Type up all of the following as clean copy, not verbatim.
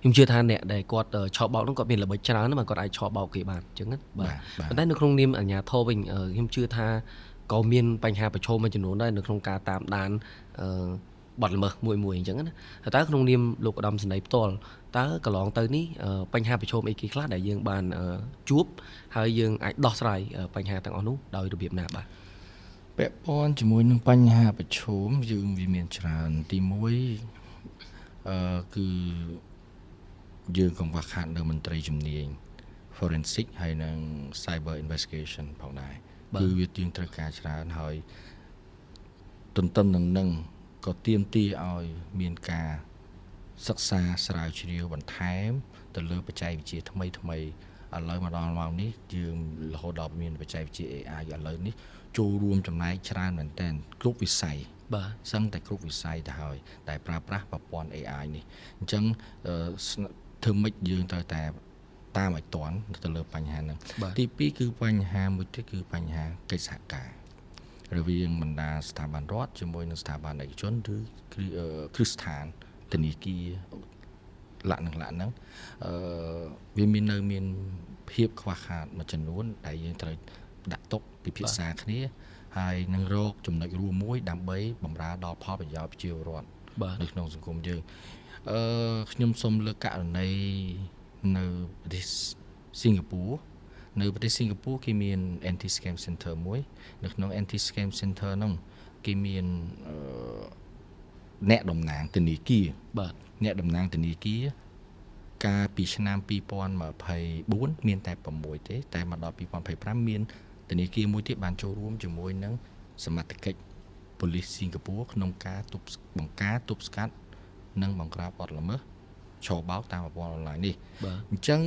ខ្ញុំជឿថាអ្នកដែលគាត់ឆោបបោកហ្នឹងគាត់មានល្បិចច្រើនណាស់គាត់អាចឆោបបោកគេបានអញ្ចឹងណាបាទប៉ុន្តែនៅក្នុងនាមអាជ្ញាធរវិញខ្ញុំជឿថាក៏មានបញ្ហាប្រឈមមួយចំនួនដែរនៅក្នុងការតាមដានបទល្មើសមួយអញ្ចឹងណាតើក្នុងនាមលោកឧត្តមសេនីយ៍ផ្ទាល់តើកន្លងទៅនេះបញ្ហាប្រឈមអីគេខ្លះដែលយើងបានជួបហើយយើងអាចដោះស្រាយបញ្ហាទាំងអស់នោះដោយរបៀបណាបាទពាក់ព័ន្ធជាមួយនឹងបញ្ហាប្រឈមយើងវាមានច្រើនទី1គឺយើងកង្វះខាតនៅមន្ត្រីជំនាញ forensic ហើយនិង cyber investigation ផងដែរគឺវាយើងត្រូវការច្រើនហើយទន្ទឹមនឹងក៏ទាមទារឲ្យមានការសិក្សាស្រាវជ្រាវបន្ថែមទៅលើបច្ចេកវិទ្យាថ្មីឥឡូវមកដល់ម៉ោងនេះយើងរហូតដល់មានបច្ចេកវិទ្យា AI ឥឡូវនេះចូលរួមចំណែកច្រើនមែនទែនគ្រប់វិស័យបាទសឹងតែគ្រប់វិស័យទៅហើយតែប្រើប្រាស់ប្រព័ន្ធ AI នេះអញ្ចឹងធ្វើម៉េចយើងត្រូវតែតាមឲ្យទាន់ទៅលើបញ្ហាហ្នឹងទី2គឺបញ្ហាមួយទៀតគឺបញ្ហាកិច្ចសហការរវាងបណ្ដាស្ថាប័នរដ្ឋជាមួយនឹងស្ថាប័នឯកជនឬគ្រឹះស្ថានធនាគារលក្ខណៈហ្នឹងវាមានភាពខ្វះខាតមួយចំនួនដែលយើងត្រូវដាក់ទុកពិភាក្សាគ្នាហើយនឹងរកចំណុចរួមមួយដើម្បីបម្រើដល់ផលប្រយោជន៍ប្រជាពលរដ្ឋនៅក្នុងសង្គមយើងខ្ញុំសូមលើកករណីនៅប្រទេសសិង្ហបុរីនៅប្រទេសសិង្ហបុរីគេមាន anti scam center មួយនៅក្នុង anti scam center ហ្នឹងគេមានអ្នកតំណាងធនាគារបាទអ្នកតំណាងធនាគារកាលពីឆ្នាំ2024មានតែ6ទេតែមកដល់2025មានធនាគារមួយទៀតបានចូលរួមជាមួយនឹងសមត្ថកិច្ចប៉ូលីសសិង្ហបុរីក្នុងការបង្ការទប់ស្កាត់និងបង្ក្រាបបទល្មើសឆោបបោកតាមប្រព័ន្ធអនឡាញនេះអញ្ចឹង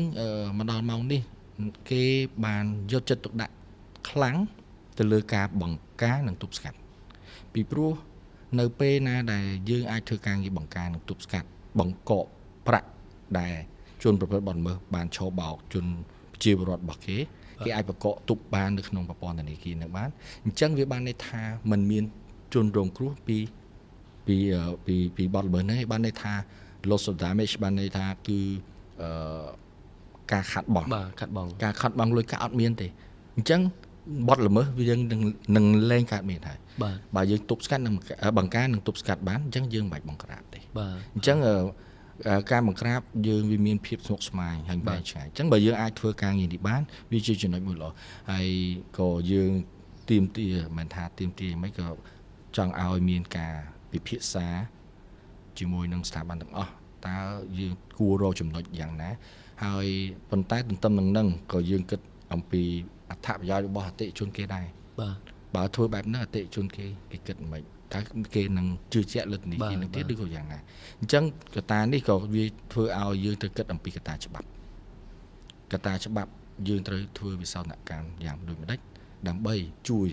មកដល់ម៉ោងនេះគេបានយកចិត្តទុកដាក់ខ្លាំងទៅលើការបង្ការនិងទប់ស្កាត់ពីព្រោះនៅពេលណាដែលយើងអាចធ្វើការងារបង្ការនិងទប់ស្កាត់បង្កកប្រាក់ដែលជនប្រព្រឹត្តបទល្មើសបានឆោបបោកជនប្រជាពលរដ្ឋរបស់គេអាចបង្កកទប់បាននៅក្នុងប្រព័ន្ធធនាគារនឹងបានអញ្ចឹងវាបានន័យថាมันមានជនរងគ្រោះពីបទល្មើសហ្នឹងឯងបានន័យថា loss of damage បានន័យថាគឺការខាត់បង់ការខាត់បង់លុយកាក់អត់មានទេអញ្ចឹងបទល្មើសវាយើងនឹងលែងកើតមានហើយបើយើងទប់ស្កាត់នឹងបង្ការនឹងទប់ស្កាត់បានអញ្ចឹងយើងមិនបាច់បង្ក្រាបទេអញ្ចឹងការបង្ក្រាបយើងវាមានភាពស្មុគស្មាញហើយបែកឆ្ងាយអញ្ចឹងបើយើងអាចធ្វើការងារនេះបានវាជាចំណុចមួយល្អហើយក៏យើងទាមទារមិនថាទាមទារមិនក៏ចង់ឲ្យមានការពិភាក្សាជាមួយនឹងស្ថាប័នទាំងអស់តើយើងគួររកចំណុចយ៉ាងណាហើយប៉ុន្តែទន្ទឹមនឹងហ្នឹងក៏យើងគិតអំពីអត្ថប្រយោជន៍របស់អតិថិជនគេដែរបើធ្វើបែបហ្នឹងអតិថិជនគេគិតមិនតើគេនឹងជឿជាក់លើធនាគារនឹងទៀតឬក៏យ៉ាងណាអញ្ចឹងកត្តានេះក៏វាធ្វើឲ្យយើងត្រូវគិតអំពីកត្តាច្បាប់យើងត្រូវធ្វើវិសោធនកម្មយ៉ាងដូចម្ដេចដើម្បីជួយ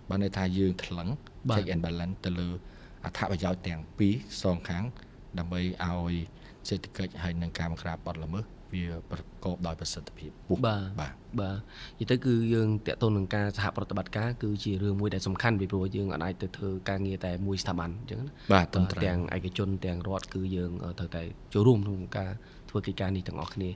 បានន័យថាយើងថ្លឹង check and balance ទៅលើអត្ថប្រយោជន៍ទាំងពីរសងខាងដើម្បីឲ្យសេដ្ឋកិច្ចហើយនឹងការបង្ក្រាបបទល្មើសវាប្រកបដោយប្រសិទ្ធភាពបាទនិយាយទៅគឺយើងតាក់ទងនឹងការសហប្រតិបត្តិការគឺជារឿងមួយដែលសំខាន់ពីព្រោះយើងអាចទៅធ្វើការងារតែមួយស្ថាប័នអញ្ចឹងណាទាំងឯកជនទាំងរដ្ឋគឺយើងត្រូវតែចូលរួមក្នុងការធ្វើកិច្ចការនេះទាំងអស់គ្នា